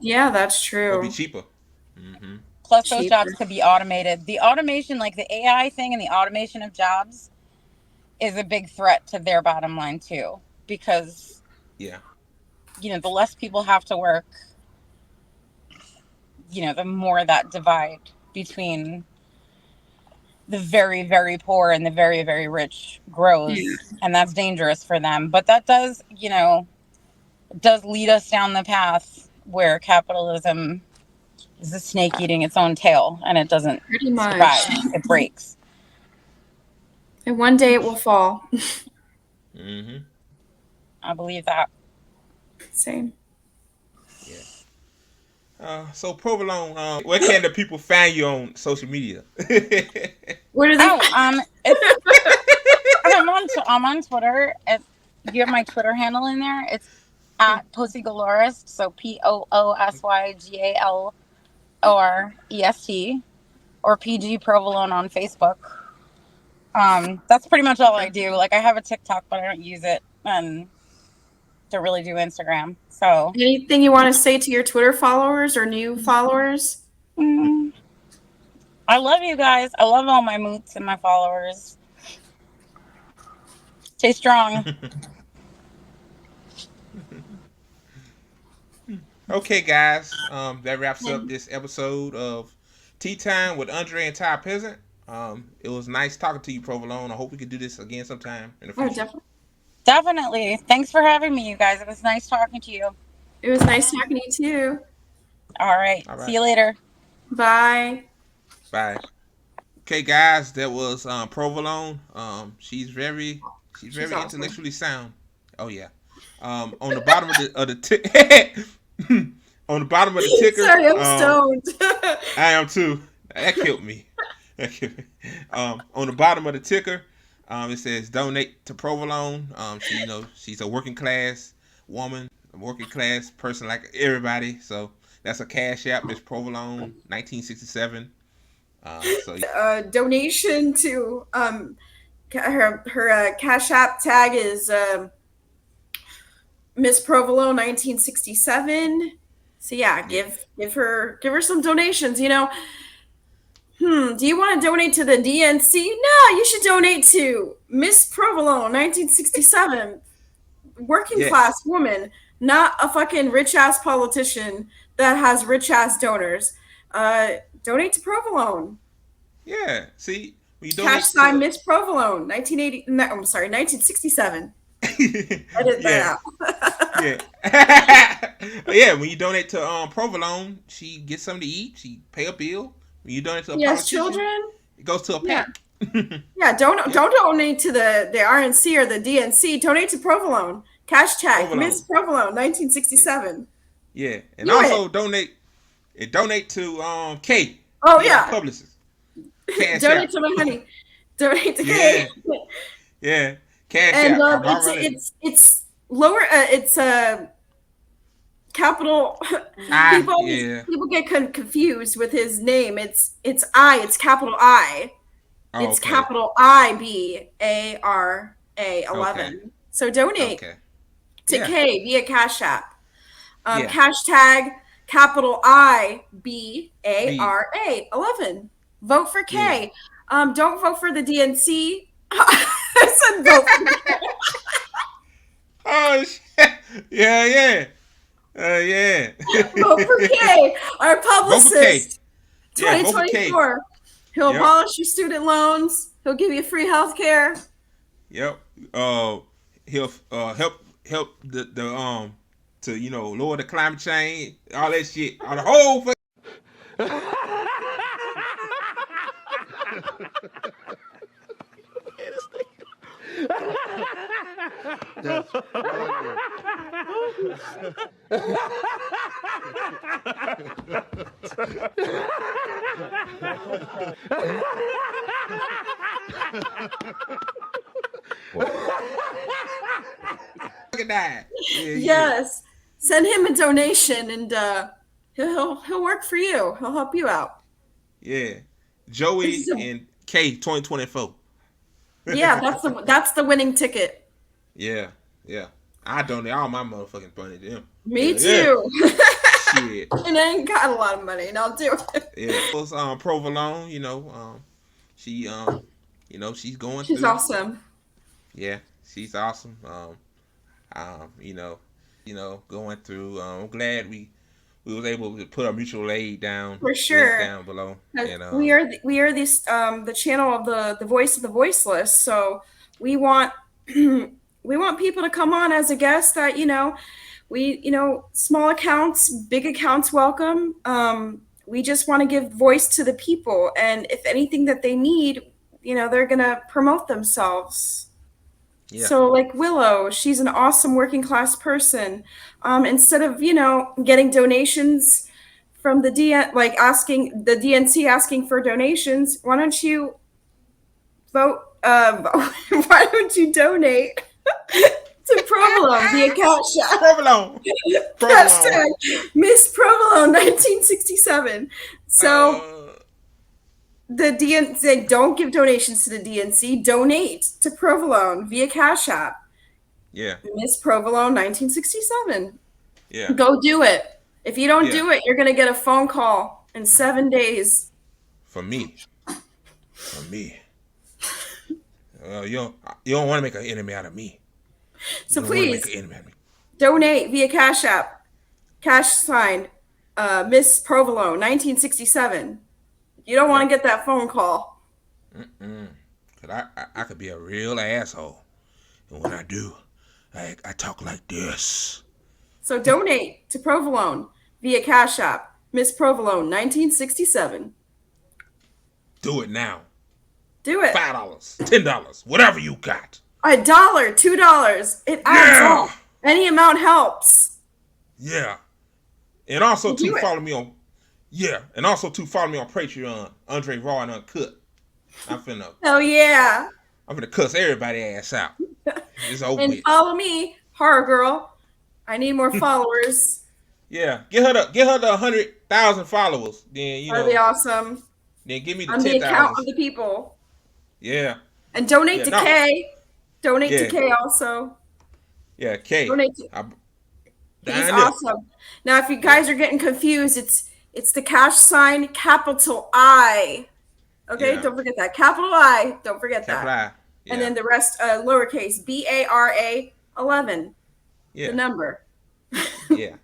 B: Yeah, that's true.
A: Or be cheaper. Mm-hmm.
E: Plus, those jobs could be automated. The automation, like the AI thing and the automation of jobs, is a big threat to their bottom line too. Because, the less people have to work, the more that divide between the very, very poor and the very, very rich grows. And that's dangerous for them. But that does, does lead us down the path where capitalism is a snake eating its own tail, and it doesn't survive. It breaks.
B: And one day it will fall.
A: Mm-hmm.
E: I believe that.
B: Same.
A: Yeah. So Provolone, where can the people find you on social media?
B: Where do they?
E: I'm on Twitter. You have my Twitter handle in there. It's at Posygalorist. So POOSYGALOREST, or PG Provolone on Facebook. That's pretty much all I do. Like, I have a TikTok, but I don't use it, and don't really do Instagram. So,
B: anything you want to say to your Twitter followers or new followers?
E: I love you guys. I love all my moots and my followers. Stay strong.
A: Okay, guys. That wraps up this episode of Tea Time with Andre and Ty Peasant. It was nice talking to you, Provolone. I hope we could do this again sometime in the future.
E: Definitely. Thanks for having me, you guys. It was nice talking to you.
B: It was nice talking to you too.
E: All right. See you later.
B: Bye.
A: Bye. Okay, guys, that was Provolone. She's very intellectually sound. Oh yeah. On the bottom of the on the bottom of the ticker.
B: Sorry, I'm stoned.
A: I am too. That killed me. On the bottom of the ticker, it says donate to Provolone. She's a working class woman, a working class person like everybody. So that's a cash app. Miss Provolone, 1967.
B: Donation to her cash app tag is Miss Provolone 1967. So yeah, give her some donations. Do you want to donate to the DNC? No, you should donate to Miss Provolone 1967. Working class woman, not a fucking rich ass politician that has rich ass donors. Donate to Provolone.
A: Yeah, see,
B: we donate # Miss Provolone 1980. No, I'm sorry, 1967. Edit that
A: out. Yeah, when you donate to Provolone, she gets something to eat. She pay a bill. When you donate to a politician,
B: children,
A: it goes to a PAC.
B: Don't donate to the RNC or the DNC. Donate to Provolone. # Miss Provolone 1967.
A: Yeah, and also donate to Kay.
B: Oh yeah,
A: publicist.
B: Donate to my honey. Donate to Kay.
A: Yeah, cash
B: and
A: app.
B: It's lower. It's capital. People get confused with his name. It's capital I. It's capital IBARA 11. So donate to Kay via Cash App. Hashtag capital IBARA 11. Vote for Kay. Don't vote for the DNC. I said vote for Kay.
A: Oh shit! Yeah.
B: Vote for Kay, our publicist. 2024. He'll abolish your student loans. He'll give you free health care.
A: Yep. He'll help the to lower the climate change, all that shit, all the whole.
O: That's
A: Look at that.
B: Yes. Send him a donation and he'll work for you. He'll help you out.
A: Yeah. Joey and K 2024.
B: Yeah, that's the winning ticket.
A: Yeah. I donate all my motherfucking money to him.
B: Me too.
A: Shit.
B: And I ain't got a lot of money, and I'll do it.
A: Yeah. It was Provolone, she she's going
B: She's
A: through.
B: awesome.
A: Yeah, she's awesome. Going through. I'm glad we was able to put our mutual aid down
B: For sure.
A: down below. And
B: we are this the channel of the voice of the voiceless. So we want we want people to come on as a guest that small accounts, big accounts welcome. We just want to give voice to the people, and if anything that they need, they're gonna promote themselves. Yeah. So like Willow, she's an awesome working class person. Instead of getting donations from the asking the DNC asking for donations, why don't you vote? Why don't you donate to Provolone via Cash App?
A: Provolone.
B: Hashtag Miss Provolone 1967. So the DNC, don't give donations to the DNC. Donate to Provolone via Cash App.
A: Yeah.
B: Miss Provolone 1967.
A: Yeah.
B: Go do it. If you don't do it, you're gonna get a phone call in 7 days.
A: From me. You don't want to make an enemy out of me.
B: So please donate via Cash App. Cash sign Miss Provolone 1967. You don't want to get that phone call.
A: Cause I could be a real asshole, and when I do, I talk like this.
B: So donate to Provolone via Cash App, Miss Provolone 1967.
A: Do it now.
B: Do it.
A: $5, $10, whatever you got.
B: $1, $2. It adds up. Any amount helps.
A: Yeah. And also to follow me on. Yeah, and also to follow me on Patreon, Andre Raw and Uncut. I'm finna.
B: Oh yeah.
A: I'm finna cuss everybody ass out. It's over
B: and
A: with.
B: Follow me, Horror Girl. I need more followers.
A: Yeah, get her the 100,000 followers. Then
B: That'd be awesome.
A: Then give me the
B: 10,000.
A: I'm the account
B: of the people.
A: Yeah.
B: And donate to Kay. Donate to Kay also.
A: Yeah, Kay.
B: Donate to. He's awesome. Now, if you guys are getting confused, it's the cash sign capital I. Okay, don't forget that. Capital I. Don't forget that.
A: I. Yeah.
B: And then the rest lowercase BARA 11.
A: Yeah.
B: The number.
A: Yeah.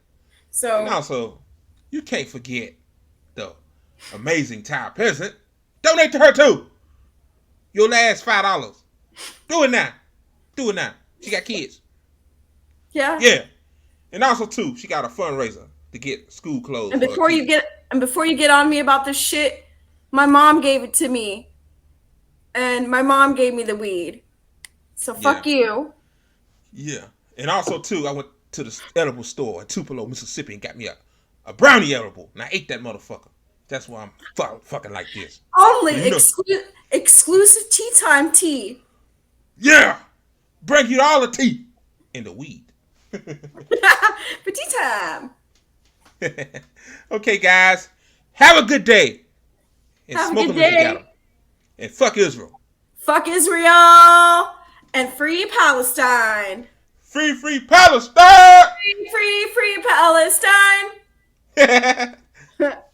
B: So.
A: And also, you can't forget the amazing Ty Peasant. Donate to her too. Your last $5. Do it now. She got kids.
B: Yeah.
A: Yeah. And also too, she got a fundraiser to get school clothes.
B: And before you get on me about this shit, my mom gave it to me. And my mom gave me the weed. So fuck you.
A: Yeah. And also too, I went to the edible store in Tupelo, Mississippi, and got me a brownie edible. And I ate that motherfucker. That's why I'm fucking like this.
B: Only exclusive tea time tea.
A: Yeah. Bring you all the tea and the weed.
B: For tea time.
A: Okay, guys. Have a good day. And
B: have
A: smoke
B: a good
A: them if you
B: day.
A: got them. And fuck Israel.
B: Fuck Israel. And free Palestine.
A: Free Palestine.
B: Free Palestine.